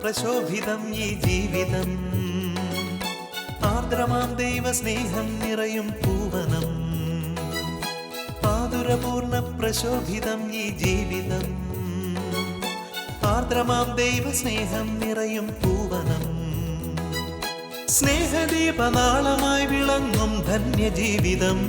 പ്രശോഭിതം ഈ ജീവിതം, ആർദ്രമാം ദൈവസ്നേഹം നിറയും പൂവനം. ആതുരപൂർണ്ണ പ്രശോഭിതം ഈ ജീവിതം, ആർദ്രമാം ദൈവസ്നേഹം നിറയും പൂവനം. സ്നേഹദീപനാളമായി വിളങ്ങും ധന്യജീവിതം.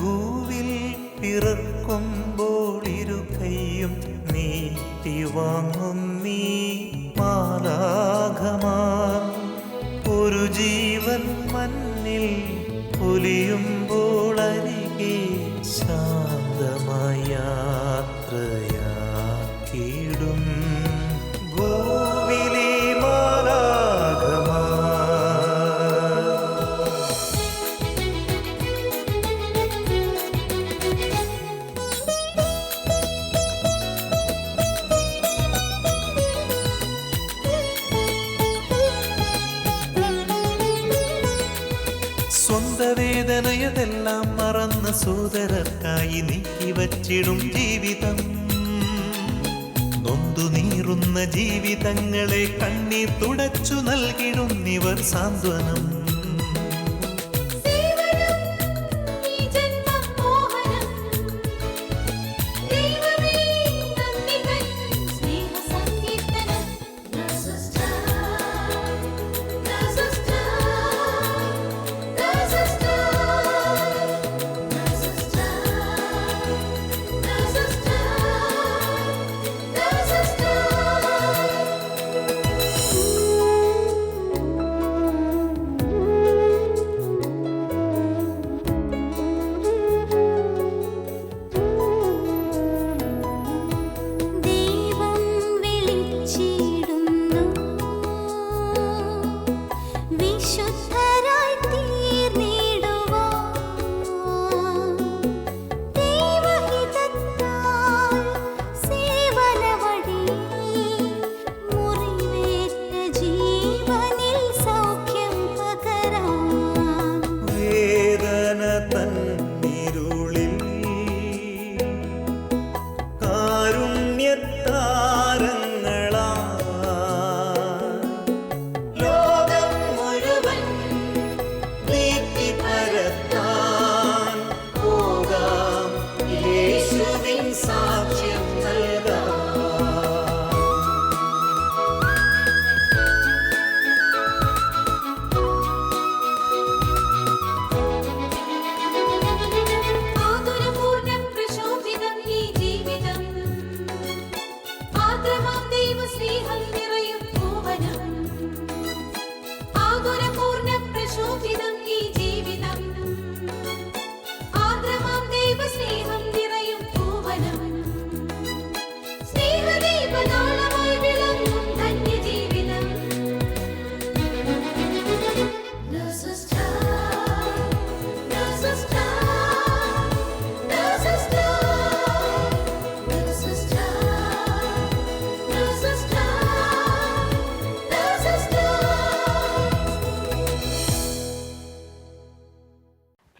ഭൂവിൽ പിറക്കുമ്പോൾ ഇരുകൈയും നീട്ടി വാങ്ങും നീ മാലാഖമാർ. ഒരു ജീവൻ മണ്ണിൽ പൊലിയുമ്പോൾ അരികെ ശാന്തമായ യാത്രയാക്കിയിടും ഭൂവിലെ മാലാഖമാർ. സ്വന്ത വേദനയതെല്ലാം മറന്ന സോദരർക്കായി നീക്കിവച്ചിടും ജീവിതം. നൊന്തു നീറുന്ന ജീവിതങ്ങളെ കണ്ണീർ തുടച്ചു നൽകിടുന്നിവർ സാന്ത്വനം.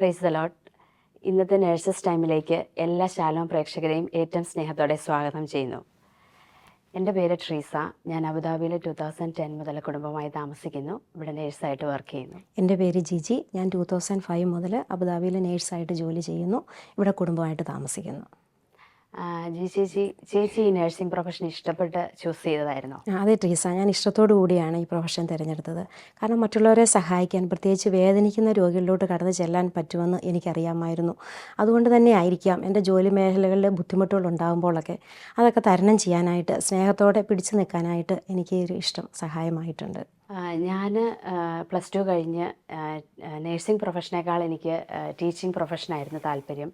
Praise the Lord. ഇന്നത്തെ നേഴ്സസ് ടൈമിലേക്ക് എല്ലാ ശാലോം പ്രേക്ഷകരെയും ഏറ്റവും സ്നേഹത്തോടെ സ്വാഗതം ചെയ്യുന്നു. എൻ്റെ പേര് ട്രീസ. ഞാൻ അബുദാബിയിൽ 2010 മുതൽ കുടുംബമായി താമസിക്കുന്നു. ഇവിടെ നേഴ്സായിട്ട് വർക്ക് ചെയ്യുന്നു. എൻ്റെ പേര് ജിജി. ഞാൻ 2005 മുതൽ അബുദാബിയിൽ നേഴ്സായിട്ട് ജോലി ചെയ്യുന്നു. ഇവിടെ കുടുംബമായിട്ട് താമസിക്കുന്നു. ചേച്ചി ഈ നഴ്സിംഗ് പ്രൊഫഷൻ ഇഷ്ടപ്പെട്ട് ചൂസ് ചെയ്തതായിരുന്നോ? അതെ ട്രീസ, ഞാൻ ഇഷ്ടത്തോടു കൂടിയാണ് ഈ പ്രൊഫഷൻ തിരഞ്ഞെടുത്തത്. കാരണം മറ്റുള്ളവരെ സഹായിക്കാൻ, പ്രത്യേകിച്ച് വേദനിക്കുന്ന രോഗികളിലോട്ട് കടന്നു ചെല്ലാൻ പറ്റുമെന്ന് എനിക്കറിയാമായിരുന്നു. അതുകൊണ്ട് തന്നെ ആയിരിക്കാം എൻ്റെ ജോലി മേഖലകളിൽ ബുദ്ധിമുട്ടുകൾ ഉണ്ടാകുമ്പോഴൊക്കെ അതൊക്കെ തരണം ചെയ്യാനായിട്ട്, സ്നേഹത്തോടെ പിടിച്ചു നിൽക്കാനായിട്ട് എനിക്ക് ഒരു ഇഷ്ടം സഹായമായിട്ടുണ്ട്. ഞാൻ +2 കഴിഞ്ഞ് നേഴ്സിംഗ് പ്രൊഫഷനേക്കാൾ എനിക്ക് ടീച്ചിങ് പ്രൊഫഷനായിരുന്നു താല്പര്യം.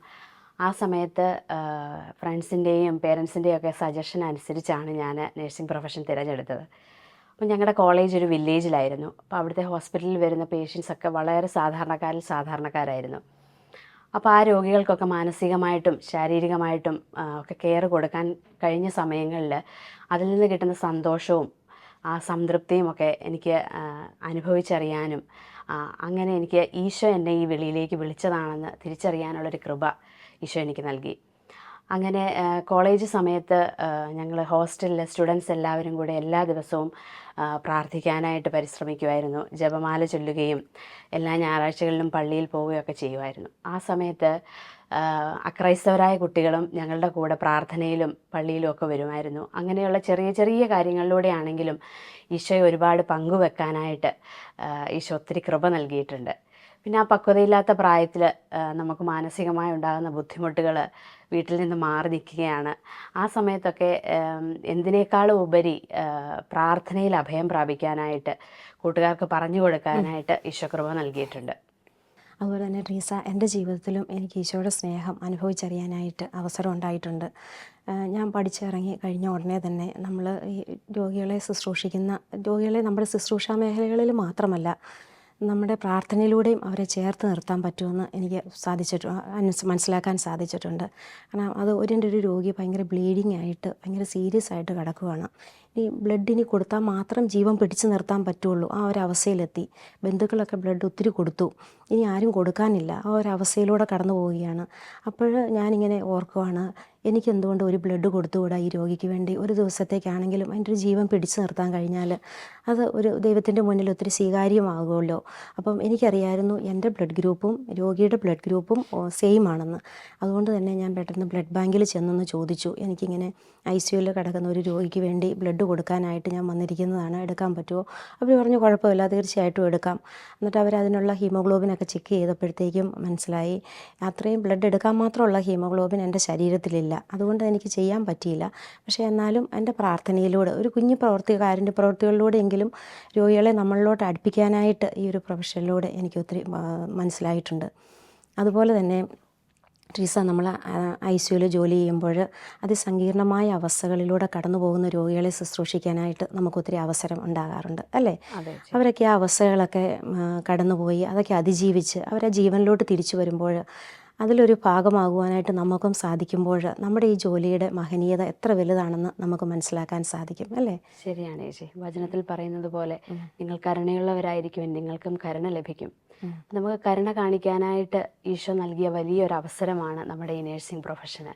ആ സമയത്ത് ഫ്രണ്ട്സിൻ്റെയും പേരൻസിൻ്റെയും ഒക്കെ സജഷൻ അനുസരിച്ചാണ് ഞാൻ നഴ്സിംഗ് പ്രൊഫഷൻ തിരഞ്ഞെടുത്തത്. അപ്പോൾ ഞങ്ങളുടെ കോളേജ് ഒരു വില്ലേജിലായിരുന്നു. അപ്പോൾ അവിടുത്തെ ഹോസ്പിറ്റലിൽ വരുന്ന പേഷ്യൻസ് ഒക്കെ വളരെ സാധാരണക്കാരിൽ സാധാരണക്കാരായിരുന്നു. അപ്പോൾ ആ രോഗികൾക്കൊക്കെ മാനസികമായിട്ടും ശാരീരികമായിട്ടും ഒക്കെ കെയർ കൊടുക്കാൻ കഴിഞ്ഞ സമയങ്ങളിൽ അതിൽ നിന്ന് കിട്ടുന്ന സന്തോഷവും ആ സംതൃപ്തിയും ഒക്കെ എനിക്ക് അനുഭവിച്ചറിയാനും അങ്ങനെ എനിക്ക് ഈശോ എന്നെ ഈ വെളിയിലേക്ക് വിളിച്ചതാണെന്ന് തിരിച്ചറിയാനുള്ളൊരു കൃപ ഈശോ എനിക്ക് നൽകി. അങ്ങനെ കോളേജ് സമയത്ത് ഞങ്ങൾ ഹോസ്റ്റലിൽ സ്റ്റുഡൻസ് എല്ലാവരും കൂടെ എല്ലാ ദിവസവും പ്രാർത്ഥിക്കാനായിട്ട് പരിശ്രമിക്കുമായിരുന്നു. ജപമാല ചൊല്ലുകയും എല്ലാ ഞായറാഴ്ചകളിലും പള്ളിയിൽ പോവുകയൊക്കെ ചെയ്യുമായിരുന്നു. ആ സമയത്ത് അക്രൈസ്തവരായ കുട്ടികളും ഞങ്ങളുടെ കൂടെ പ്രാർത്ഥനയിലും പള്ളിയിലും ഒക്കെ വരുമായിരുന്നു. അങ്ങനെയുള്ള ചെറിയ ചെറിയ കാര്യങ്ങളിലൂടെയാണെങ്കിലും ഈശോയെ ഒരുപാട് പങ്കുവെക്കാനായിട്ട് ഈശോ ഒത്തിരി കൃപ നൽകിയിട്ടുണ്ട്. പിന്നെ ആ പക്വതയില്ലാത്ത പ്രായത്തിൽ നമുക്ക് മാനസികമായി ഉണ്ടാകുന്ന ബുദ്ധിമുട്ടുകൾ വീട്ടിൽ നിന്ന് മാറി നിൽക്കുകയാണ്. ആ സമയത്തൊക്കെ എന്തിനേക്കാളും ഉപരി പ്രാർത്ഥനയിൽ അഭയം പ്രാപിക്കാനായിട്ട് കൂട്ടുകാർക്ക് പറഞ്ഞു കൊടുക്കാനായിട്ട് ഈശോ കൃപ നൽകിയിട്ടുണ്ട്. അതുപോലെ തന്നെ ട്രീസ, എൻ്റെ ജീവിതത്തിലും എനിക്ക് ഈശോയുടെ സ്നേഹം അനുഭവിച്ചറിയാനായിട്ട് അവസരം ഉണ്ടായിട്ടുണ്ട്. ഞാൻ പഠിച്ചിറങ്ങി കഴിഞ്ഞ ഉടനെ തന്നെ നമ്മൾ ഈ രോഗികളെ നമ്മുടെ ശുശ്രൂഷാ മേഖലകളിൽ മാത്രമല്ല നമ്മുടെ പ്രാർത്ഥനയിലൂടെയും അവരെ ചേർത്ത് നിർത്താൻ പറ്റുമെന്ന് എനിക്ക് മനസ്സിലാക്കാൻ സാധിച്ചിട്ടുണ്ട്. കാരണം അത് ഒരു രോഗി ഭയങ്കര ബ്ലീഡിങ് ആയിട്ട് ഭയങ്കര സീരിയസ് ആയിട്ട് കിടക്കുകയാണ്. ഈ ബ്ലഡിന് കൊടുത്താൽ മാത്രം ജീവൻ പിടിച്ചു നിർത്താൻ പറ്റുള്ളൂ. ആ ഒരവസ്ഥയിലെത്തി. ബന്ധുക്കളൊക്കെ ബ്ലഡ് ഒത്തിരി കൊടുത്തു, ഇനി ആരും കൊടുക്കാനില്ല. ആ ഒരവസ്ഥയിലൂടെ കടന്നു പോവുകയാണ്. അപ്പോൾ ഞാനിങ്ങനെ ഓർക്കുവാണ്, എനിക്കെന്തുകൊണ്ട് ഒരു ബ്ലഡ് കൊടുത്തുകൂടാ ഈ രോഗിക്ക് വേണ്ടി? ഒരു ദിവസത്തേക്കാണെങ്കിലും അതിൻ്റെ ഒരു ജീവൻ പിടിച്ചു നിർത്താൻ കഴിഞ്ഞാൽ അത് ഒരു ദൈവത്തിൻ്റെ മുന്നിൽ ഒത്തിരി സ്വീകാര്യമാകുമല്ലോ. അപ്പം എനിക്കറിയായിരുന്നു എൻ്റെ ബ്ലഡ് ഗ്രൂപ്പും രോഗിയുടെ ബ്ലഡ് ഗ്രൂപ്പും സെയിം ആണെന്ന്. അതുകൊണ്ട് തന്നെ ഞാൻ പെട്ടെന്ന് ബ്ലഡ് ബാങ്കിൽ ചെന്നൊന്ന് ചോദിച്ചു, എനിക്കിങ്ങനെ ICUയിൽ കിടക്കുന്ന ഒരു രോഗിക്ക് വേണ്ടി ബ്ലഡ് കൊടുക്കാനായിട്ട് ഞാൻ വന്നിരിക്കുന്നതാണ്, എടുക്കാൻ പറ്റുമോ? അവർ പറഞ്ഞു കുഴപ്പമില്ല, തീർച്ചയായിട്ടും എടുക്കാം. എന്നിട്ട് അവരതിനുള്ള ഹീമോഗ്ലോബിനൊക്കെ ചെക്ക് ചെയ്തപ്പോഴത്തേക്കും മനസ്സിലായി അത്രയും ബ്ലഡ് എടുക്കാൻ മാത്രമുള്ള ഹീമോഗ്ലോബിൻ എൻ്റെ ശരീരത്തിലില്ല. അതുകൊണ്ട് എനിക്ക് ചെയ്യാൻ പറ്റിയില്ല. പക്ഷേ എന്നാലും എൻ്റെ പ്രാർത്ഥനയിലൂടെ ഒരു കുഞ്ഞു കാരുണ്യ പ്രവൃത്തികളിലൂടെയെങ്കിലും രോഗികളെ നമ്മളിലോട്ട് അടുപ്പിക്കാനായിട്ട് ഈ ഒരു പ്രൊഫഷനിലൂടെ എനിക്ക് ഒത്തിരി മനസ്സിലായിട്ടുണ്ട്. അതുപോലെ തന്നെ ട്രീസ, നമ്മൾ ICUയിൽ ജോലി ചെയ്യുമ്പോൾ അതിസങ്കീർണമായ അവസ്ഥകളിലൂടെ കടന്നു പോകുന്ന രോഗികളെ ശുശ്രൂഷിക്കാനായിട്ട് നമുക്കൊത്തിരി അവസരം ഉണ്ടാകാറുണ്ട്, അല്ലേ? അവരൊക്കെ ആ അവസ്ഥകളൊക്കെ കടന്നുപോയി അതൊക്കെ അതിജീവിച്ച് അവരെ ജീവനിലോട്ട് തിരിച്ചു വരുമ്പോൾ അതിലൊരു ഭാഗമാകുവാനായിട്ട് നമുക്കും സാധിക്കുമ്പോൾ നമ്മുടെ ഈ ജോലിയുടെ മഹനീയത എത്ര വലുതാണെന്ന് നമുക്ക് മനസ്സിലാക്കാൻ സാധിക്കും, അല്ലേ? ശരിയാണ് ചേച്ചി. വചനത്തിൽ പറയുന്നത് പോലെ നിങ്ങൾ കരുണയുള്ളവരായിരിക്കും, നിങ്ങൾക്കും കരുണ ലഭിക്കും. നമുക്ക് കരുണ കാണിക്കാനായിട്ട് ഈശോ നൽകിയ വലിയൊരു അവസരമാണ് നമ്മുടെ ഈ നേഴ്സിംഗ് പ്രൊഫഷന്.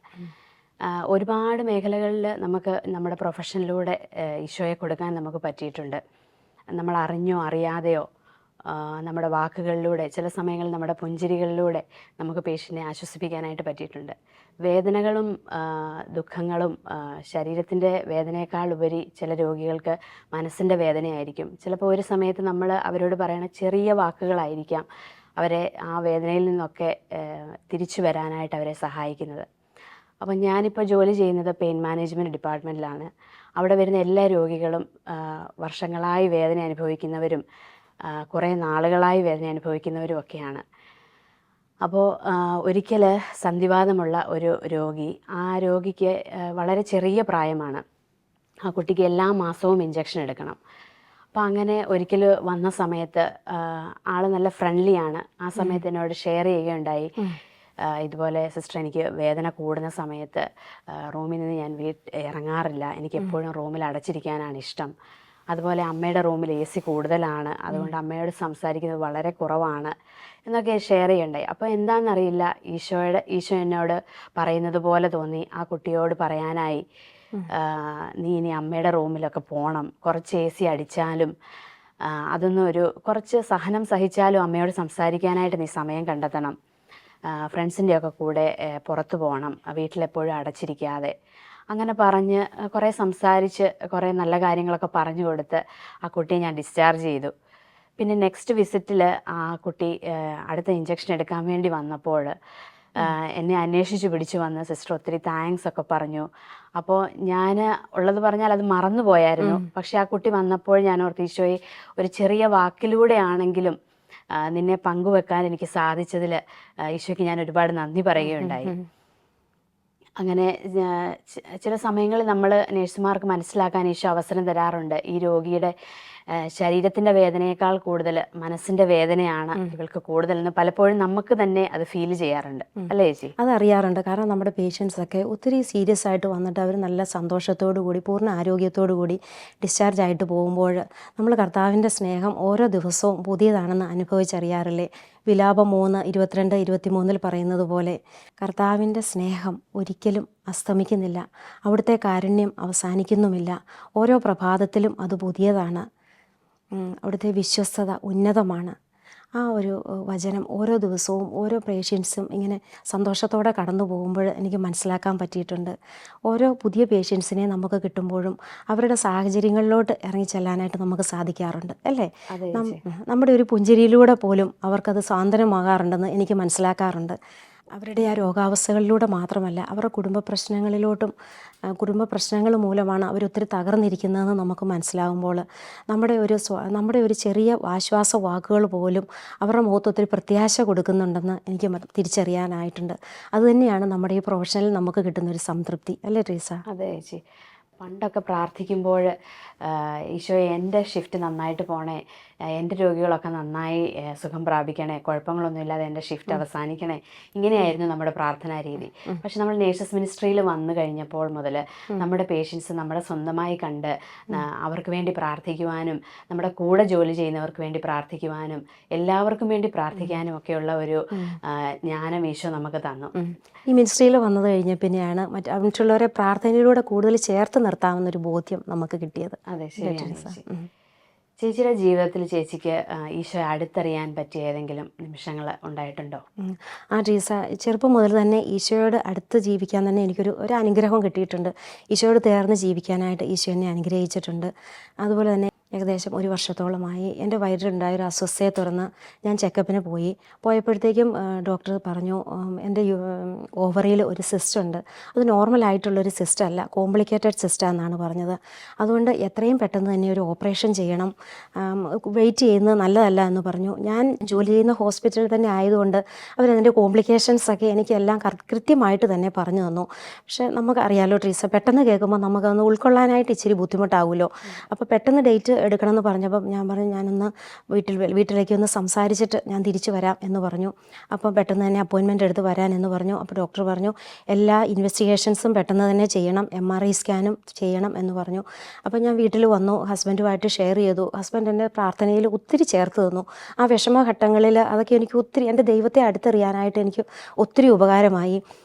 ഒരുപാട് മേഖലകളിൽ നമുക്ക് നമ്മുടെ പ്രൊഫഷനിലൂടെ ഈശോയെ കൊടുക്കാൻ നമുക്ക് പറ്റിയിട്ടുണ്ട്. നമ്മൾ അറിഞ്ഞോ അറിയാതെയോ നമ്മുടെ വാക്കുകളിലൂടെ, ചില സമയങ്ങളിൽ നമ്മുടെ പുഞ്ചിരികളിലൂടെ നമുക്ക് പേഷ്യൻറ്റിനെ ആശ്വസിപ്പിക്കാനായിട്ട് പറ്റിയിട്ടുണ്ട്. വേദനകളും ദുഃഖങ്ങളും ശരീരത്തിൻ്റെ വേദനയേക്കാൾ ഉപരി ചില രോഗികൾക്ക് മനസ്സിൻ്റെ വേദനയായിരിക്കും. ചിലപ്പോൾ ഒരു സമയത്ത് നമ്മൾ അവരോട് പറയുന്ന ചെറിയ വാക്കുകളായിരിക്കാം അവരെ ആ വേദനയിൽ നിന്നൊക്കെ തിരിച്ചു വരാനായിട്ട് അവരെ സഹായിക്കുന്നത്. അപ്പം ഞാനിപ്പോൾ ജോലി ചെയ്യുന്നത് പെയിൻ മാനേജ്മെൻറ്റ് ഡിപ്പാർട്ട്മെൻറ്റിലാണ്. അവിടെ വരുന്ന എല്ലാ രോഗികളും വർഷങ്ങളായി വേദന അനുഭവിക്കുന്നവരും കുറേ നാളുകളായി വേദന അനുഭവിക്കുന്നവരും ഒക്കെയാണ്. അപ്പോൾ ഒരിക്കൽ സന്ധിവാതമുള്ള ഒരു രോഗി, ആ രോഗിക്ക് വളരെ ചെറിയ പ്രായമാണ്. ആ കുട്ടിക്ക് എല്ലാ മാസവും ഇഞ്ചക്ഷൻ എടുക്കണം. അപ്പോൾ അങ്ങനെ ഒരിക്കൽ വന്ന സമയത്ത് ആൾ നല്ല ഫ്രണ്ട്ലിയാണ്. ആ സമയത്ത് എന്നോട് ഷെയർ ചെയ്യുകയുണ്ടായി, ഇതുപോലെ സിസ്റ്റർ, എനിക്ക് വേദന കൂടുന്ന സമയത്ത് റൂമിൽ നിന്ന് ഞാൻ ഇറങ്ങാറില്ല, എനിക്ക് എപ്പോഴും റൂമിൽ അടച്ചിരിക്കാനാണ് ഇഷ്ടം. അതുപോലെ അമ്മയുടെ റൂമിൽ AC കൂടുതലാണ്, അതുകൊണ്ട് അമ്മയോട് സംസാരിക്കുന്നത് വളരെ കുറവാണ് എന്നൊക്കെ ഷെയർ ചെയ്യണ്ടായി. അപ്പോൾ എന്താണെന്നറിയില്ല, ഈശോ എന്നോട് പറയുന്നത് പോലെ തോന്നി ആ കുട്ടിയോട് പറയാനായി, നീ ഇനി അമ്മയുടെ റൂമിലൊക്കെ പോകണം, കുറച്ച് AC അടിച്ചാലും അതൊന്നും കുറച്ച് സഹനം സഹിച്ചാലും അമ്മയോട് സംസാരിക്കാനായിട്ട് നീ സമയം കണ്ടെത്തണം, ഫ്രണ്ട്സിൻ്റെയൊക്കെ കൂടെ പുറത്തു പോകണം, വീട്ടിലെപ്പോഴും അടച്ചിരിക്കാതെ. അങ്ങനെ പറഞ്ഞ് കുറേ സംസാരിച്ച് കുറേ നല്ല കാര്യങ്ങളൊക്കെ പറഞ്ഞു കൊടുത്ത് ആ കുട്ടിയെ ഞാൻ ഡിസ്ചാർജ് ചെയ്തു. പിന്നെ നെക്സ്റ്റ് വിസിറ്റിൽ ആ കുട്ടി അടുത്ത ഇഞ്ചക്ഷൻ എടുക്കാൻ വേണ്ടി വന്നപ്പോൾ എന്നെ അന്വേഷിച്ച് പിടിച്ചു വന്ന് സിസ്റ്റർ ഒത്തിരി താങ്ക്സ് ഒക്കെ പറഞ്ഞു. അപ്പോൾ ഞാൻ ഉള്ളത് പറഞ്ഞാൽ അത് മറന്നു പോയായിരുന്നു. പക്ഷെ ആ കുട്ടി വന്നപ്പോൾ ഞാൻ ഓർത്ത്, ഈശോയെ, ഒരു ചെറിയ വാക്കിലൂടെ ആണെങ്കിലും നിന്നെ പങ്കുവെക്കാൻ എനിക്ക് സാധിച്ചതിൽ ഈശോയ്ക്ക് ഞാൻ ഒരുപാട് നന്ദി പറയുകയുണ്ടായി. അങ്ങനെ ചില സമയങ്ങളിൽ നമ്മൾ നേഴ്സുമാർക്ക് മനസ്സിലാക്കാൻ ഈശോ അവസരം തരാറുണ്ട്. ഈ രോഗിയുടെ ശരീരത്തിൻ്റെ വേദനയേക്കാൾ കൂടുതൽ മനസ്സിൻ്റെ വേദനയാണ് ഇവൾക്ക് കൂടുതലെന്ന് പലപ്പോഴും നമുക്ക് തന്നെ അത് ഫീൽ ചെയ്യാറുണ്ട്, അല്ലേ ചേച്ചി? അതറിയാറുണ്ട്. കാരണം നമ്മുടെ പേഷ്യൻസൊക്കെ ഒത്തിരി സീരിയസ് ആയിട്ട് വന്നിട്ട് അവർ നല്ല സന്തോഷത്തോടു കൂടി പൂർണ്ണ ആരോഗ്യത്തോടു കൂടി ഡിസ്ചാർജ് ആയിട്ട് പോകുമ്പോൾ നമ്മൾ കർത്താവിൻ്റെ സ്നേഹം ഓരോ ദിവസവും പുതിയതാണെന്ന് അനുഭവിച്ചറിയാറില്ലേ? വിലാപം 3:22-23 പറയുന്നത് പോലെ കർത്താവിൻ്റെ സ്നേഹം ഒരിക്കലും അസ്തമിക്കുന്നില്ല, അവിടുത്തെ കാരുണ്യം അവസാനിക്കുന്നുമില്ല. ഓരോ പ്രഭാതത്തിലും അത് പുതിയതാണ്. അവിടുത്തെ വിശ്വസ്തത ഉന്നതമാണ്. ആ ഒരു വചനം ഓരോ ദിവസവും ഓരോ പേഷ്യൻസും ഇങ്ങനെ സന്തോഷത്തോടെ കടന്നു പോകുമ്പോൾ എനിക്ക് മനസ്സിലാക്കാൻ പറ്റിയിട്ടുണ്ട്. ഓരോ പുതിയ പേഷ്യൻസിനെ നമുക്ക് കിട്ടുമ്പോഴും അവരുടെ സാഹചര്യങ്ങളിലോട്ട് ഇറങ്ങിച്ചെല്ലാനായിട്ട് നമുക്ക് സാധിക്കാറുണ്ട്, അല്ലേ? നമ്മുടെ ഒരു പുഞ്ചിരിയിലൂടെ പോലും അവർക്കത് സാന്ത്വനമാകാറുണ്ടെന്ന് എനിക്ക് മനസ്സിലാക്കാറുണ്ട്. അവരുടെ ആ രോഗാവസ്ഥകളിലൂടെ മാത്രമല്ല, അവരുടെ കുടുംബ പ്രശ്നങ്ങൾ മൂലമാണ് അവരൊത്തിരി തകർന്നിരിക്കുന്നതെന്ന് നമുക്ക് മനസ്സിലാകുമ്പോൾ നമ്മുടെ ഒരു ചെറിയ ആശ്വാസ വാക്കുകൾ പോലും അവരുടെ മുഖത്ത് ഒത്തിരി പ്രത്യാശ കൊടുക്കുന്നുണ്ടെന്ന് എനിക്ക് തിരിച്ചറിയാനായിട്ടുണ്ട്. അതുതന്നെയാണ് നമ്മുടെ ഈ പ്രൊഫഷനിൽ നമുക്ക് കിട്ടുന്നൊരു സംതൃപ്തി, അല്ലേ ട്രീസ? അതെ ചേച്ചി. പണ്ടൊക്കെ പ്രാർത്ഥിക്കുമ്പോൾ ഈശോയെ എൻ്റെ ഷിഫ്റ്റ് നന്നായിട്ട് പോണേ, എൻ്റെ രോഗികളൊക്കെ നന്നായി സുഖം പ്രാപിക്കണേ, കുഴപ്പങ്ങളൊന്നുമില്ലാതെ എൻ്റെ ഷിഫ്റ്റ് അവസാനിക്കണേ, ഇങ്ങനെയായിരുന്നു നമ്മുടെ പ്രാർത്ഥനാ രീതി. പക്ഷെ നമ്മൾ നേഴ്സസ് മിനിസ്ട്രിയിൽ വന്നു കഴിഞ്ഞപ്പോൾ മുതൽ നമ്മുടെ പേഷ്യൻസ് നമ്മുടെ സ്വന്തമായി കണ്ട് അവർക്ക് വേണ്ടി പ്രാർത്ഥിക്കുവാനും നമ്മുടെ കൂടെ ജോലി ചെയ്യുന്നവർക്ക് വേണ്ടി പ്രാർത്ഥിക്കുവാനും എല്ലാവർക്കും വേണ്ടി പ്രാർത്ഥിക്കാനും ഒക്കെയുള്ള ഒരു ജ്ഞാനം ഈശോ നമുക്ക് തന്നു. ഈ മിനിസ്ട്രിയിൽ വന്നത് കഴിഞ്ഞ പിന്നെയാണ് മറ്റുള്ളവരെ പ്രാർത്ഥനയിലൂടെ കൂടുതൽ ചേർത്ത് നിർത്താവുന്നൊരു ബോധ്യം നമുക്ക് കിട്ടിയത്. അതെ, ശരിയാണ് ചേച്ചി. ചേച്ചിയുടെ ജീവിതത്തിൽ ചേച്ചിക്ക് ഈശോയെ അടുത്തറിയാൻ പറ്റിയ ഏതെങ്കിലും നിമിഷങ്ങൾ ഉണ്ടായിട്ടുണ്ടോ? ട്രീസ, ചെറുപ്പം മുതൽ തന്നെ ഈശോയോട് അടുത്ത് ജീവിക്കാൻ തന്നെ എനിക്കൊരു അനുഗ്രഹം കിട്ടിയിട്ടുണ്ട്. ഈശോയോട് ചേർന്ന് ജീവിക്കാനായിട്ട് ഈശോ എന്നെ അനുഗ്രഹിച്ചിട്ടുണ്ട്. അതുപോലെ തന്നെ ഏകദേശം 1 വർഷത്തോളമായി എൻ്റെ വയറ്റിലുണ്ടായ ഒരു അസ്വസ്ഥയെ തുടർന്ന് ഞാൻ ചെക്കപ്പിന് പോയപ്പോഴത്തേക്കും ഡോക്ടർ പറഞ്ഞു എൻ്റെ ഓവറിയിൽ ഒരു സിസ്റ്റ് ഉണ്ട്. അത് നോർമലായിട്ടുള്ളൊരു സിസ്റ്റ് അല്ല, കോംപ്ലിക്കേറ്റഡ് സിസ്റ്റ് എന്നാണ് പറഞ്ഞത്. അതുകൊണ്ട് എത്രയും പെട്ടെന്ന് തന്നെ ഒരു ഓപ്പറേഷൻ ചെയ്യണം, വെയിറ്റ് ചെയ്യുന്നത് നല്ലതല്ല എന്ന് പറഞ്ഞു. ഞാൻ ജോലി ചെയ്യുന്ന ഹോസ്പിറ്റലിൽ തന്നെ ആയതുകൊണ്ട് അവരതിൻ്റെ കോംപ്ലിക്കേഷൻസൊക്കെ എനിക്കെല്ലാം കൃത്യമായിട്ട് തന്നെ പറഞ്ഞു തന്നു. പക്ഷേ നമുക്കറിയാലോ ട്രീസ, പെട്ടെന്ന് കേൾക്കുമ്പോൾ നമുക്കതൊന്ന് ഉൾക്കൊള്ളാനായിട്ട് ഇച്ചിരി ബുദ്ധിമുട്ടാവുമല്ലോ. അപ്പോൾ പെട്ടെന്ന് ഡേറ്റ് എടുക്കണമെന്ന് പറഞ്ഞപ്പം ഞാൻ പറഞ്ഞു ഞാനൊന്ന് വീട്ടിലേക്ക് ഒന്ന് സംസാരിച്ചിട്ട് ഞാൻ തിരിച്ചു വരാം എന്ന് പറഞ്ഞു. അപ്പം പെട്ടെന്ന് തന്നെ അപ്പോയിൻമെൻ്റ് എടുത്ത് വരാൻ എന്ന് പറഞ്ഞു. അപ്പോൾ ഡോക്ടർ പറഞ്ഞു എല്ലാ ഇൻവെസ്റ്റിഗേഷൻസും പെട്ടെന്ന് തന്നെ ചെയ്യണം, MRI സ്കാനും ചെയ്യണം എന്ന് പറഞ്ഞു. അപ്പോൾ ഞാൻ വീട്ടിൽ വന്നു, ഹസ്ബൻഡുമായിട്ട് ഷെയർ ചെയ്തു. ഹസ്ബൻഡ് എൻ്റെ പ്രാർത്ഥനയിൽ ഒത്തിരി ചേർത്ത് തന്നു. ആ വിഷമഘട്ടങ്ങളിൽ അതൊക്കെ എനിക്ക് ഒത്തിരി എൻ്റെ ദൈവത്തെ അടുത്തറിയാനായിട്ട് എനിക്ക് ഒത്തിരി ഉപകാരമായി.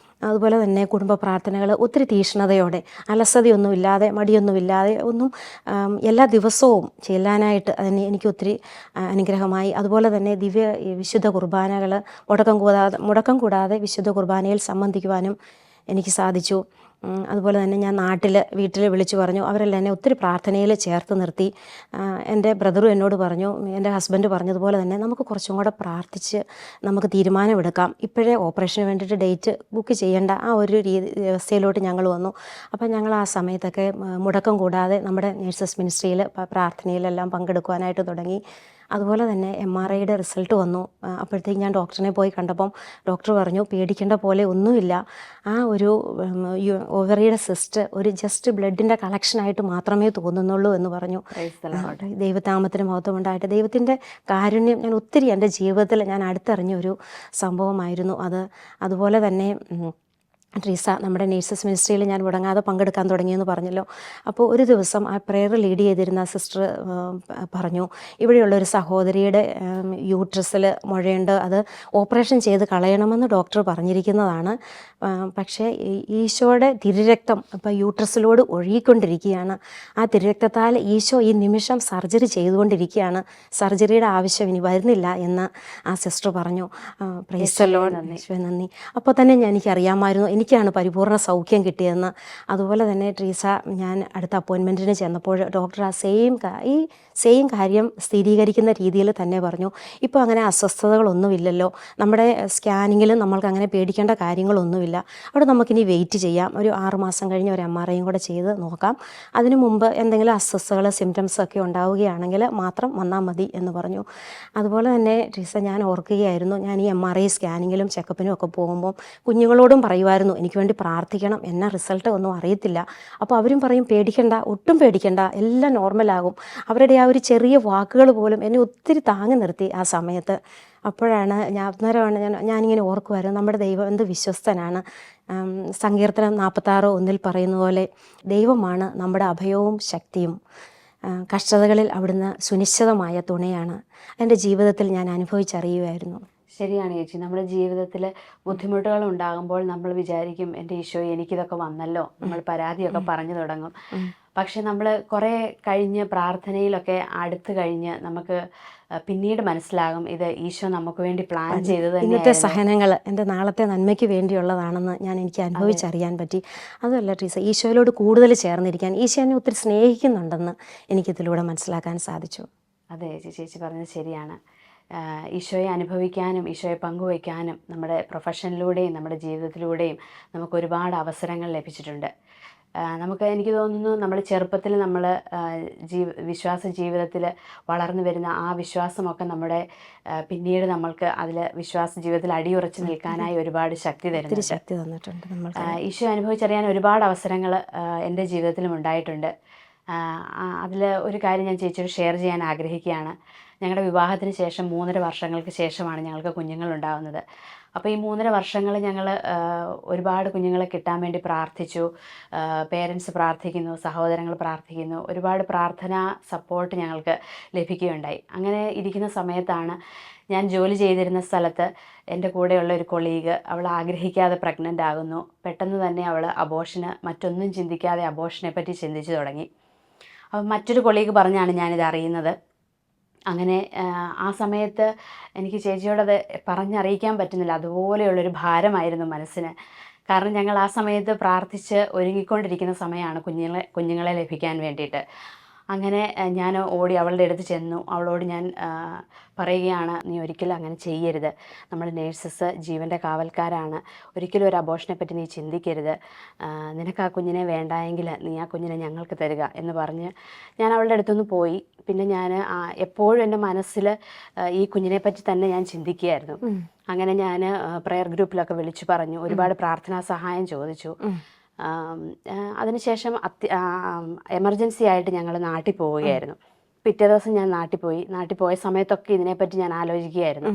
അതുപോലെ തന്നെ കുടുംബ പ്രാർത്ഥനകൾ ഒത്തിരി തീക്ഷ്ണതയോടെ, അലസതയൊന്നുമില്ലാതെ, മടിയൊന്നുമില്ലാതെ ഒന്നും എല്ലാ ദിവസവും ചെല്ലാനായിട്ട് അതിന് എനിക്ക് ഒത്തിരി അനുഗ്രഹമായി. അതുപോലെ തന്നെ വിശുദ്ധ കുർബാനകൾ മുടക്കം കൂടാതെ വിശുദ്ധ കുർബാനയിൽ സംബന്ധിക്കുവാനും എനിക്ക് സാധിച്ചു. അതുപോലെ തന്നെ ഞാൻ വീട്ടിൽ വിളിച്ചു പറഞ്ഞു. അവരെല്ലാം എന്നെ ഒത്തിരി പ്രാർത്ഥനയിൽ ചേർത്ത് നിർത്തി. എൻ്റെ ബ്രദറും എന്നോട് പറഞ്ഞു, എൻ്റെ ഹസ്ബൻഡ് പറഞ്ഞതുപോലെ തന്നെ നമുക്ക് കുറച്ചും കൂടെ പ്രാർത്ഥിച്ച് നമുക്ക് തീരുമാനമെടുക്കാം, ഇപ്പോഴേ ഓപ്പറേഷന് വേണ്ടിയിട്ട് ഡേറ്റ് ബുക്ക് ചെയ്യേണ്ട, ആ ഒരു വ്യവസ്ഥയിലോട്ട് ഞങ്ങൾ വന്നു. അപ്പം ഞങ്ങൾ ആ സമയത്തൊക്കെ മുടക്കം കൂടാതെ നമ്മുടെ നേഴ്സസ് മിനിസ്ട്രിയിൽ പ്രാർത്ഥനയിലെല്ലാം പങ്കെടുക്കുവാനായിട്ട് തുടങ്ങി. അതുപോലെ തന്നെ MRIയുടെ റിസൾട്ട് വന്നു. അപ്പോഴത്തേക്ക് ഞാൻ ഡോക്ടറിനെ പോയി കണ്ടപ്പം ഡോക്ടർ പറഞ്ഞു പേടിക്കേണ്ട പോലെ ഒന്നുമില്ല, ആ ഒരു ഓവറിയുടെ സിസ്റ്റ് ഒരു ജസ്റ്റ് ബ്ലഡിൻ്റെ കളക്ഷനായിട്ട് മാത്രമേ തോന്നുന്നുള്ളൂ എന്ന് പറഞ്ഞു. ദൈവനാമത്തിന് മഹത്വം ഉണ്ടായിട്ട് ദൈവത്തിൻ്റെ കാരുണ്യം ഞാൻ ഒത്തിരി എൻ്റെ ജീവിതത്തിൽ ഞാൻ അടുത്തറിഞ്ഞൊരു സംഭവമായിരുന്നു അത്. അതുപോലെ തന്നെ ട്രീസ, നമ്മുടെ നേഴ്സസ് മിനിസ്ട്രിയിൽ ഞാൻ മുടങ്ങാതെ പങ്കെടുക്കാൻ തുടങ്ങിയെന്ന് പറഞ്ഞല്ലോ. അപ്പോൾ ഒരു ദിവസം ആ പ്രെയർ ലീഡ് ചെയ്തിരുന്ന സിസ്റ്റർ പറഞ്ഞു, ഇവിടെയുള്ളൊരു സഹോദരിയുടെ യൂട്രസിൽ മുഴയുണ്ട്, അത് ഓപ്പറേഷൻ ചെയ്ത് കളയണമെന്ന് ഡോക്ടർ പറഞ്ഞിരിക്കുന്നതാണ്. പക്ഷേ ഈശോയുടെ തിരുരക്തം ഇപ്പോൾ യൂട്രസിലോട് ഒഴുകിക്കൊണ്ടിരിക്കുകയാണ്. ആ തിരുരക്തത്താൽ ഈശോ ഈ നിമിഷം സർജറി ചെയ്തുകൊണ്ടിരിക്കുകയാണ്, സർജറിയുടെ ആവശ്യം ഇനി വരുന്നില്ല എന്ന് ആ സിസ്റ്റർ പറഞ്ഞു. പ്രൈസ് ദി ലോർഡ്, നന്ദി. അപ്പോൾ തന്നെ എനിക്കറിയാമായിരുന്നു എനിക്കാണ് പരിപൂർണ്ണ സൗഖ്യം കിട്ടിയതെന്ന്. അതുപോലെ തന്നെ ട്രീസ, ഞാൻ അടുത്ത അപ്പോയിൻമെൻറ്റിന് ചെന്നപ്പോൾ ഡോക്ടർ ഈ സെയിം കാര്യം സ്ഥിരീകരിക്കുന്ന രീതിയിൽ തന്നെ പറഞ്ഞു, ഇപ്പോൾ അങ്ങനെ അസ്വസ്ഥതകളൊന്നുമില്ലല്ലോ, നമ്മുടെ സ്കാനിങ്ങിലും നമ്മൾക്ക് അങ്ങനെ പേടിക്കേണ്ട കാര്യങ്ങളൊന്നുമില്ല, അവിടെ നമുക്കിനി വെയിറ്റ് ചെയ്യാം, ഒരു 6 മാസം കഴിഞ്ഞ് ഒരു MRIയും കൂടെ ചെയ്ത് നോക്കാം, അതിനു മുമ്പ് എന്തെങ്കിലും അസ്വസ്ഥതകൾ സിംറ്റംസൊക്കെ ഉണ്ടാവുകയാണെങ്കിൽ മാത്രം വന്നാൽ മതി എന്ന് പറഞ്ഞു. അതുപോലെ തന്നെ ട്രീസ, ഞാൻ ഓർക്കുകയായിരുന്നു, ഞാൻ ഈ MRI സ്കാനിങ്ങിലും ചെക്കപ്പിനും ഒക്കെ പോകുമ്പോൾ കുഞ്ഞുങ്ങളോടും പറയുമായിരുന്നു വരുന്നു, എനിക്ക് വേണ്ടി പ്രാർത്ഥിക്കണം, എന്നാ റിസൾട്ട് ഒന്നും അറിയത്തില്ല. അപ്പോൾ അവരും പറയും പേടിക്കണ്ട, ഒട്ടും പേടിക്കണ്ട, എല്ലാം നോർമലാകും. അവരുടെ ആ ഒരു ചെറിയ വാക്കുകൾ പോലും എന്നെ ഒത്തിരി താങ്ങി നിർത്തി ആ സമയത്ത്. അപ്പോഴാണ് അന്നേരമാണ് ഞാനിങ്ങനെ ഓർക്കുമായിരുന്നു, നമ്മുടെ ദൈവം എന്ത് വിശ്വസ്തനാണ്. സങ്കീർത്തനം 46:1 പറയുന്ന പോലെ ദൈവമാണ് നമ്മുടെ അഭയവും ശക്തിയും. കഷ്ടതകളിൽ അവിടുന്ന് സുനിശ്ചിതമായ തുണയാണ്. എൻ്റെ ജീവിതത്തിൽ ഞാൻ അനുഭവിച്ചറിയുമായിരുന്നു. ശരിയാണ് ചേച്ചി, നമ്മുടെ ജീവിതത്തിൽ ബുദ്ധിമുട്ടുകൾ ഉണ്ടാകുമ്പോൾ നമ്മൾ വിചാരിക്കും എൻ്റെ ഈശോയെ എനിക്കിതൊക്കെ വന്നല്ലോ, നമ്മൾ പരാതിയൊക്കെ പറഞ്ഞു തുടങ്ങും. പക്ഷെ നമ്മൾ കുറേ കഴിഞ്ഞ് പ്രാർത്ഥനയിലൊക്കെ അടുത്ത് കഴിഞ്ഞ് നമുക്ക് പിന്നീട് മനസ്സിലാകും ഇത് ഈശോ നമുക്ക് വേണ്ടി പ്ലാൻ ചെയ്തത് ഇന്നത്തെ സഹനങ്ങൾ എൻ്റെ നാളത്തെ നന്മയ്ക്ക് വേണ്ടിയുള്ളതാണെന്ന് എനിക്ക് അനുഭവിച്ചറിയാൻ പറ്റി. അതുമല്ല ട്രീസ, ഈശോയിലോട് കൂടുതൽ ചേർന്നിരിക്കാൻ, ഈശോ എന്നെ ഒത്തിരി സ്നേഹിക്കുന്നുണ്ടെന്ന് എനിക്കിതിലൂടെ മനസ്സിലാക്കാൻ സാധിച്ചു. അതെ ചേച്ചി പറഞ്ഞത് ശരിയാണ്. ഈശോയെ അനുഭവിക്കാനും ഈശോയെ പങ്കുവയ്ക്കാനും നമ്മുടെ പ്രൊഫഷനിലൂടെയും നമ്മുടെ ജീവിതത്തിലൂടെയും നമുക്ക് ഒരുപാട് അവസരങ്ങൾ ലഭിച്ചിട്ടുണ്ട്. എനിക്ക് തോന്നുന്നു നമ്മൾ ചെറുപ്പത്തിൽ നമ്മൾ വിശ്വാസ ജീവിതത്തിൽ വളർന്നു വരുന്ന ആ വിശ്വാസമൊക്കെ നമ്മുടെ പിന്നീട് നമ്മൾക്ക് അതിൽ വിശ്വാസ ജീവിതത്തിൽ അടിയുറച്ച് നിൽക്കാനായി ഒരുപാട് ശക്തി തന്നിട്ടുണ്ട്. ഈശോ അനുഭവിച്ചറിയാൻ ഒരുപാട് അവസരങ്ങൾ എൻ്റെ ജീവിതത്തിലും ഉണ്ടായിട്ടുണ്ട്. അതിൽ ഒരു കാര്യം ഞാൻ ചേച്ചിയോട് ഷെയർ ചെയ്യാൻ ആഗ്രഹിക്കുകയാണ്. ഞങ്ങളുടെ വിവാഹത്തിന് ശേഷം 3.5 വർഷങ്ങൾക്ക് ശേഷമാണ് ഞങ്ങൾക്ക് കുഞ്ഞുങ്ങളുണ്ടാകുന്നത്. അപ്പോൾ ഈ 3.5 വർഷങ്ങൾ ഞങ്ങൾ ഒരുപാട് കുഞ്ഞുങ്ങളെ കിട്ടാൻ വേണ്ടി പ്രാർത്ഥിച്ചു. പേരൻസ് പ്രാർത്ഥിക്കുന്നു, സഹോദരങ്ങൾ പ്രാർത്ഥിക്കുന്നു, ഒരുപാട് പ്രാർത്ഥനാ സപ്പോർട്ട് ഞങ്ങൾക്ക് ലഭിക്കുകയുണ്ടായി. അങ്ങനെ ഇരിക്കുന്ന സമയത്താണ് ഞാൻ ജോലി ചെയ്തിരുന്ന സ്ഥലത്ത് എൻ്റെ കൂടെയുള്ള ഒരു കൊളീഗ്, അവൾ ആഗ്രഹിക്കാതെ പ്രഗ്നൻ്റ് ആകുന്നു. പെട്ടെന്ന് തന്നെ അവൾ മറ്റൊന്നും ചിന്തിക്കാതെ അബോർഷനെ പറ്റി ചിന്തിച്ചു തുടങ്ങി. അപ്പം മറ്റൊരു കൊളീഗ് പറഞ്ഞാണ് ഞാനിത് അറിയുന്നത്. അങ്ങനെ ആ സമയത്ത് എനിക്ക് ചേച്ചിയോടത് പറഞ്ഞറിയിക്കാൻ പറ്റുന്നില്ല, അതുപോലെയുള്ളൊരു ഭാരമായിരുന്നു മനസ്സിന്. കാരണം ഞങ്ങൾ ആ സമയത്ത് പ്രാർത്ഥിച്ച് ഒരുങ്ങിക്കൊണ്ടിരിക്കുന്ന സമയമാണ് കുഞ്ഞുങ്ങളെ ലഭിക്കാൻ വേണ്ടിയിട്ട്. അങ്ങനെ ഞാൻ ഓടി അവളുടെ അടുത്ത് ചെന്നു. അവളോട് ഞാൻ പറയുകയാണ്, നീ ഒരിക്കലും അങ്ങനെ ചെയ്യരുത്, നമ്മൾ നേഴ്സസ് ജീവൻ്റെ കാവൽക്കാരാണ്, ഒരിക്കലും ഒരു അബോർഷനെ പറ്റി നീ ചിന്തിക്കരുത്, നിനക്ക് ആ കുഞ്ഞിനെ വേണ്ടായെങ്കിൽ നീ ആ കുഞ്ഞിനെ ഞങ്ങൾക്ക് തരിക എന്ന് പറഞ്ഞ് ഞാൻ അവളുടെ അടുത്തുനിന്ന് പോയി. പിന്നെ ഞാൻ എപ്പോഴും എൻ്റെ മനസ്സിൽ ഈ കുഞ്ഞിനെ പറ്റി തന്നെ ഞാൻ ചിന്തിക്കുകയായിരുന്നു. അങ്ങനെ ഞാൻ പ്രെയർ ഗ്രൂപ്പിലൊക്കെ വിളിച്ചു പറഞ്ഞു, ഒരുപാട് പ്രാർത്ഥനാ സഹായം ചോദിച്ചു. അതിനുശേഷം എമർജൻസി ആയിട്ട് ഞങ്ങൾ നാട്ടിൽ പോവുകയായിരുന്നു. പിറ്റേ ദിവസം ഞാൻ നാട്ടിൽ പോയ സമയത്തൊക്കെ ഇതിനെപ്പറ്റി ഞാൻ ആലോചിക്കുകയായിരുന്നു.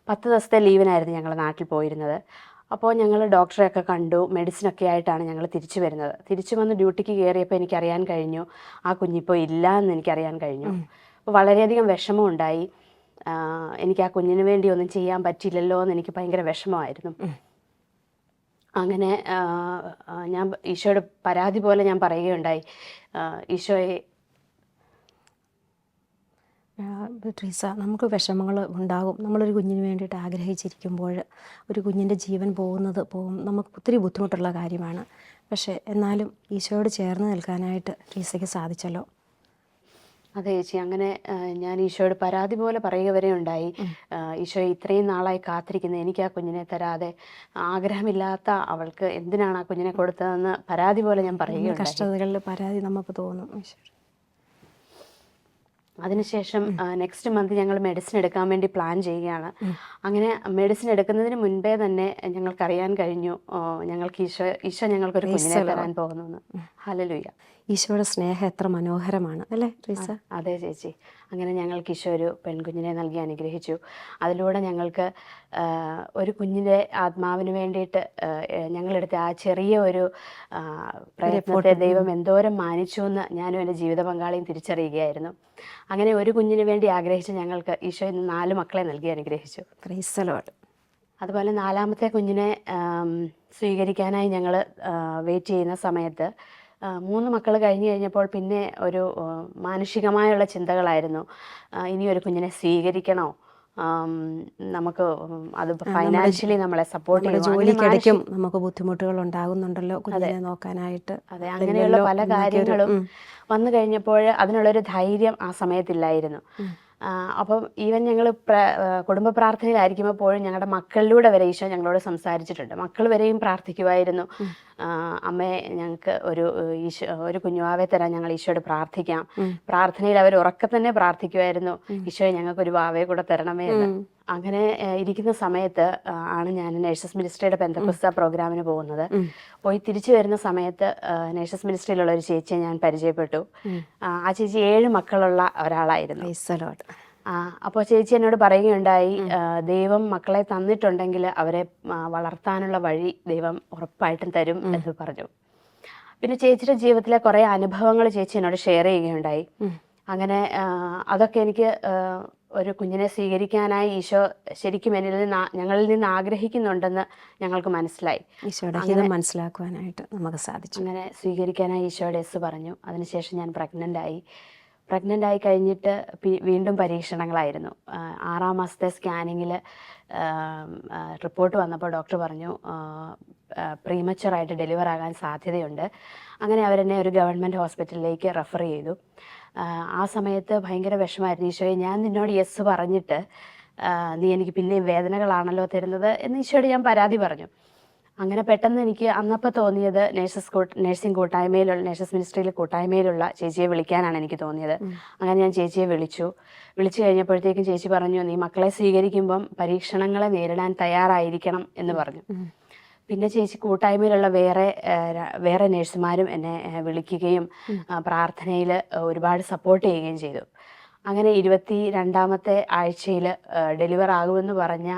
10 ദിവസത്തെ ലീവിനായിരുന്നു ഞങ്ങൾ നാട്ടിൽ പോയിരുന്നത്. അപ്പോൾ ഞങ്ങൾ ഡോക്ടറെയൊക്കെ കണ്ടു, മെഡിസിനൊക്കെ ആയിട്ടാണ് ഞങ്ങൾ തിരിച്ചു വരുന്നത്. തിരിച്ചു വന്ന് ഡ്യൂട്ടിക്ക് കയറിയപ്പോൾ എനിക്കറിയാൻ കഴിഞ്ഞു ആ കുഞ്ഞിപ്പോൾ ഇല്ല എന്ന് എനിക്കറിയാൻ കഴിഞ്ഞു. അപ്പോൾ വളരെയധികം വിഷമം ഉണ്ടായി. എനിക്ക് ആ കുഞ്ഞിന് വേണ്ടി ഒന്നും ചെയ്യാൻ പറ്റില്ലല്ലോ എന്ന് എനിക്ക് ഭയങ്കര വിഷമമായിരുന്നു. അങ്ങനെ ഞാൻ ഈശോയുടെ പരാതി പോലെ ഞാൻ പറയുകയുണ്ടായി, ഈശോയെ ട്രീസ, നമുക്ക് വിഷമങ്ങൾ ഉണ്ടാകും. നമ്മളൊരു കുഞ്ഞിന് വേണ്ടിയിട്ട് ആഗ്രഹിച്ചിരിക്കുമ്പോൾ ഒരു കുഞ്ഞിൻ്റെ ജീവൻ പോകും, നമുക്ക് ഒത്തിരി ബുദ്ധിമുട്ടുള്ള കാര്യമാണ്. പക്ഷേ എന്നാലും ഈശോയോട് ചേർന്ന് നിൽക്കാനായിട്ട് ട്രീസയ്ക്ക് സാധിച്ചല്ലോ. അതെ ചേച്ചി, അങ്ങനെ ഞാൻ ഈശോയോട് പരാതി പോലെ പറയുക വരെ ഉണ്ടായി. ഈശോ ഇത്രയും നാളായി കാത്തിരിക്കുന്നത്, എനിക്ക് ആ കുഞ്ഞിനെ തരാതെ ആഗ്രഹമില്ലാത്ത അവൾക്ക് എന്തിനാണ് ആ കുഞ്ഞിനെ കൊടുത്തതെന്ന് പരാതി പോലെ ഞാൻ പറയുകയുണ്ടായി. കഷ്ടതകളിൽ പരാതി നമുക്ക് തോന്നും. അതിനുശേഷം നെക്സ്റ്റ് മന്ത് ഞങ്ങൾ മെഡിസിൻ എടുക്കാൻ വേണ്ടി പ്ലാൻ ചെയ്യുകയാണ്. അങ്ങനെ മെഡിസിൻ എടുക്കുന്നതിന് മുൻപേ തന്നെ ഞങ്ങൾക്കറിയാൻ കഴിഞ്ഞു ഞങ്ങൾക്ക് ഈശോ ഞങ്ങൾക്കൊരു കുഞ്ഞിനെ തരാൻ പോകുന്നു. ഹല്ലേലൂയ. ഈശോയുടെ സ്നേഹം എത്ര മനോഹരമാണ് അല്ലേ ട്രീസ? അതെ ചേച്ചി, അങ്ങനെ ഞങ്ങൾക്ക് ഈശോ ഒരു പെൺകുഞ്ഞിനെ നൽകി അനുഗ്രഹിച്ചു. അതിലൂടെ ഞങ്ങൾക്ക് ഒരു കുഞ്ഞിൻ്റെ ആത്മാവിന് വേണ്ടിയിട്ട് ഞങ്ങളെടുത്ത ആ ചെറിയ ഒരു പ്രയത്നത്തെ ദൈവം എന്തോരം മാനിച്ചു എന്ന് ഞാനും എൻ്റെ ജീവിത പങ്കാളിയും തിരിച്ചറിയുകയായിരുന്നു. അങ്ങനെ ഒരു കുഞ്ഞിന് വേണ്ടി ആഗ്രഹിച്ച് ഞങ്ങൾക്ക് ഈശോ ഇന്ന് 4 മക്കളെ നൽകി അനുഗ്രഹിച്ചു. Price the Lord. അതുപോലെ 4ാമത്തെ കുഞ്ഞിനെ സ്വീകരിക്കാനായി ഞങ്ങൾ വെയിറ്റ് ചെയ്യുന്ന സമയത്ത് 3 മക്കൾ കഴിഞ്ഞപ്പോൾ പിന്നെ ഒരു മാനുഷികമായുള്ള ചിന്തകളായിരുന്നു. ഇനിയൊരു കുഞ്ഞിനെ സ്വീകരിക്കണോ, നമുക്ക് അത് ഫൈനാൻഷ്യലി നമ്മളെ സപ്പോർട്ട് ചെയ്യും, ജോലിക്കിടയ്ക്കും നമുക്ക് ബുദ്ധിമുട്ടുകൾ ഉണ്ടാകുന്നുണ്ടല്ലോ കുഞ്ഞിനെ നോക്കാനായിട്ട്. അതെ, അങ്ങനെയുള്ള പല കാര്യങ്ങളും വന്നു കഴിഞ്ഞപ്പോൾ അതിനുള്ളൊരു ധൈര്യം ആ സമയത്തില്ലായിരുന്നു. അപ്പം ഈവൻ ഞങ്ങൾ കുടുംബ പ്രാർത്ഥനയിലായിരിക്കുമ്പോഴും ഞങ്ങളുടെ മക്കളിലൂടെ വരെ ഈശോ ഞങ്ങളോട് സംസാരിച്ചിട്ടുണ്ട്. മക്കൾ വരെയും പ്രാർത്ഥിക്കുമായിരുന്നു, അമ്മേ ഞങ്ങൾക്ക് ഒരു കുഞ്ഞുവാവെ തരാൻ ഞങ്ങൾ ഈശോയോട് പ്രാർത്ഥിക്കാം. പ്രാർത്ഥനയിൽ അവർ ഉറക്കെ തന്നെ പ്രാർത്ഥിക്കുമായിരുന്നു, ഈശോയെ ഞങ്ങൾക്ക് ഒരു വാവയെ കൂടെ തരണമേ എന്ന്. അങ്ങനെ ഇരിക്കുന്ന സമയത്ത് ആണ് ഞാൻ നേഴ്സസ് മിനിസ്ട്രിയുടെ പെന്തക്കോസ്ത പ്രോഗ്രാമിന് പോകുന്നത്. പോയി തിരിച്ചു വരുന്ന സമയത്ത് നേഴ്സസ് മിനിസ്ട്രിയിലുള്ള ഒരു ചേച്ചിയെ ഞാൻ പരിചയപ്പെട്ടു. ആ ചേച്ചി 7 മക്കളുള്ള ഒരാളായിരുന്നു. അപ്പോൾ ചേച്ചി എന്നോട് പറയുകയുണ്ടായി, ദൈവം മക്കളെ തന്നിട്ടുണ്ടെങ്കിൽ അവരെ വളർത്താനുള്ള വഴി ദൈവം ഉറപ്പായിട്ടും തരും എന്ന് പറഞ്ഞു. പിന്നെ ചേച്ചിയുടെ ജീവിതത്തിലെ കുറേ അനുഭവങ്ങൾ ചേച്ചി എന്നോട് ഷെയർ ചെയ്യുകയുണ്ടായി. അങ്ങനെ അതൊക്കെ എനിക്ക് ഒരു കുഞ്ഞിനെ സ്വീകരിക്കാനായി ഈശോ ശരിക്കും ഞങ്ങളിൽ നിന്ന് ആഗ്രഹിക്കുന്നുണ്ടെന്ന് ഞങ്ങൾക്ക് മനസ്സിലായി. ഈശോയുടെ മനസ്സിലാക്കുവാനായിട്ട് നമുക്ക് സാധിച്ചു. അങ്ങനെ സ്വീകരിക്കാനായി ഈശോയുടെ യെസ് പറഞ്ഞു. അതിനുശേഷം ഞാൻ പ്രഗ്നൻ്റ് ആയി കഴിഞ്ഞിട്ട് വീണ്ടും പരീക്ഷണങ്ങളായിരുന്നു. 6-ാം മാസത്തെ സ്കാനിങ്ങിൽ റിപ്പോർട്ട് വന്നപ്പോൾ ഡോക്ടർ പറഞ്ഞു പ്രീമച്ചുറായിട്ട് ഡെലിവർ ആകാൻ സാധ്യതയുണ്ട്. അങ്ങനെ അവരെന്നെ ഒരു ഗവൺമെൻറ് ഹോസ്പിറ്റലിലേക്ക് റെഫർ ചെയ്തു. ആ സമയത്ത് ഭയങ്കര വിഷമമായിരുന്നു. ഈശോയെ, ഞാൻ നിന്നോട് യെസ് പറഞ്ഞിട്ട് നീ എനിക്ക് പിന്നെയും വേദനകളാണല്ലോ തരുന്നത് എന്ന് ഈശോയോട് ഞാൻ പരാതി പറഞ്ഞു. അങ്ങനെ പെട്ടെന്ന് എനിക്ക് അന്നപ്പോൾ തോന്നിയത് നേഴ്സിംഗ് കൂട്ടായ്മയിലുള്ള നേഴ്സസ് മിനിസ്ട്രിയിലെ കൂട്ടായ്മയിലുള്ള ചേച്ചിയെ വിളിക്കാനാണ് എനിക്ക് തോന്നിയത്. അങ്ങനെ ഞാൻ ചേച്ചിയെ വിളിച്ചു കഴിഞ്ഞപ്പോഴത്തേക്കും ചേച്ചി പറഞ്ഞു, നീ മക്കളെ സ്വീകരിക്കുമ്പം പരീക്ഷണങ്ങളെ നേരിടാൻ തയ്യാറായിരിക്കണം എന്ന് പറഞ്ഞു. പിന്നെ ചേച്ചി കൂട്ടായ്മയിലുള്ള വേറെ നേഴ്സുമാരും എന്നെ വിളിക്കുകയും പ്രാർത്ഥനയിൽ ഒരുപാട് സപ്പോർട്ട് ചെയ്യുകയും ചെയ്തു. അങ്ങനെ 22-ാമത്തെ ആഴ്ചയിൽ ഡെലിവർ ആകുമെന്ന് പറഞ്ഞ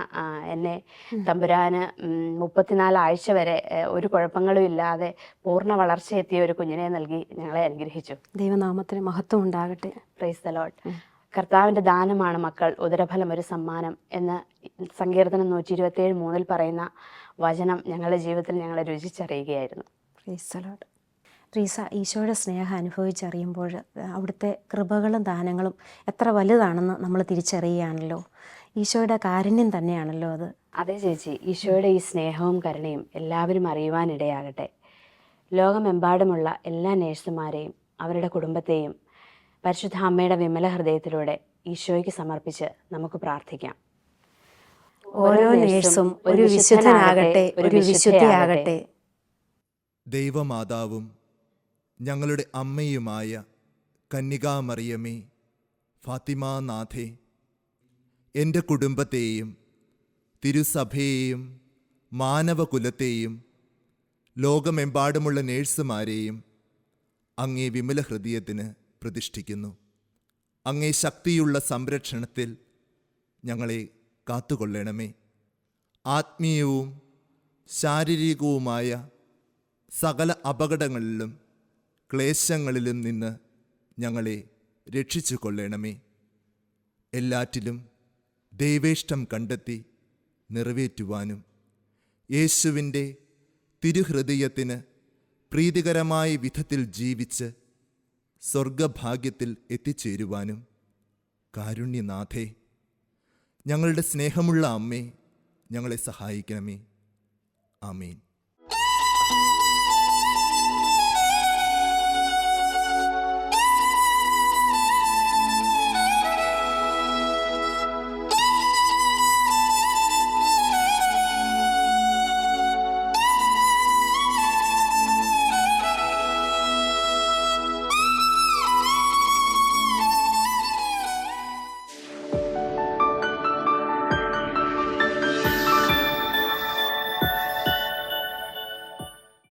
എന്നെ തമ്പുരാന് 34 ആഴ്ച വരെ ഒരു കുഴപ്പങ്ങളും ഇല്ലാതെ പൂർണ്ണ വളർച്ചയെത്തിയ ഒരു കുഞ്ഞിനെ നൽകി ഞങ്ങളെ അനുഗ്രഹിച്ചു. ദൈവനാമത്തിന് മഹത്വം ഉണ്ടാകട്ടെ. Price the Lord. കർത്താവിൻ്റെ ദാനമാണ് മക്കൾ, ഉദരഫലം ഒരു സമ്മാനം എന്ന് സങ്കീർത്തനം 127:3 പറയുന്ന വചനം ഞങ്ങളുടെ ജീവിതത്തിൽ ഞങ്ങളെ രുചിച്ചറിയുകയായിരുന്നു. Praise the Lord. ട്രീസ, ഈശോയുടെ സ്നേഹം അനുഭവിച്ചറിയുമ്പോൾ അവിടുത്തെ കൃപകളും ദാനങ്ങളും എത്ര വലുതാണെന്ന് നമ്മൾ തിരിച്ചറിയുകയാണല്ലോ. ഈശോയുടെ കാരുണ്യം തന്നെയാണല്ലോ അത്. അതെ ചേച്ചി, ഈശോയുടെ ഈ സ്നേഹവും കരുണയും എല്ലാവരും അറിയുവാനിടയാകട്ടെ. ലോകമെമ്പാടുമുള്ള എല്ലാ നേഴ്സുമാരെയും അവരുടെ കുടുംബത്തെയും പരിശുദ്ധ അമ്മയുടെ വിമല ഹൃദയത്തിലൂടെ ഈശോയ്ക്ക് സമർപ്പിച്ച് നമുക്ക് പ്രാർത്ഥിക്കാം. ഓരോ നേഴ്സും ഒരു വിശുദ്ധനാകട്ടെ, ഒരു വിശുദ്ധിയാകട്ടെ. ദൈവമാതാവും ഞങ്ങളുടെ അമ്മയുമായ കന്യകാമറിയമേ, ഫാത്തിമാനാഥേ, എൻ്റെ കുടുംബത്തെയും തിരുസഭയെയും മാനവകുലത്തെയും ലോകമെമ്പാടുമുള്ള നേഴ്സുമാരെയും അങ്ങേ വിമല ഹൃദയത്തിന് പ്രതിഷ്ഠിക്കുന്നു. അങ്ങേ ശക്തിയുള്ള സംരക്ഷണത്തിൽ ഞങ്ങളെ കാത്തുകൊള്ളണമേ. ആത്മീയവും ശാരീരികവുമായ സകല അപകടങ്ങളിലും ക്ലേശങ്ങളിലും നിന്ന് ഞങ്ങളെ രക്ഷിച്ചു കൊള്ളണമേ. എല്ലാറ്റിലും ദൈവേഷ്ടം കണ്ടെത്തി നിറവേറ്റുവാനും യേശുവിൻ്റെ തിരുഹൃദയത്തിന് പ്രീതികരമായ വിധത്തിൽ ജീവിച്ച് സ്വർഗഭാഗ്യത്തിൽ എത്തിച്ചേരുവാനും കാരുണ്യനാഥേ, ഞങ്ങളുടെ സ്നേഹമുള്ള അമ്മേ, ഞങ്ങളെ സഹായിക്കണമേ. ആമേൻ.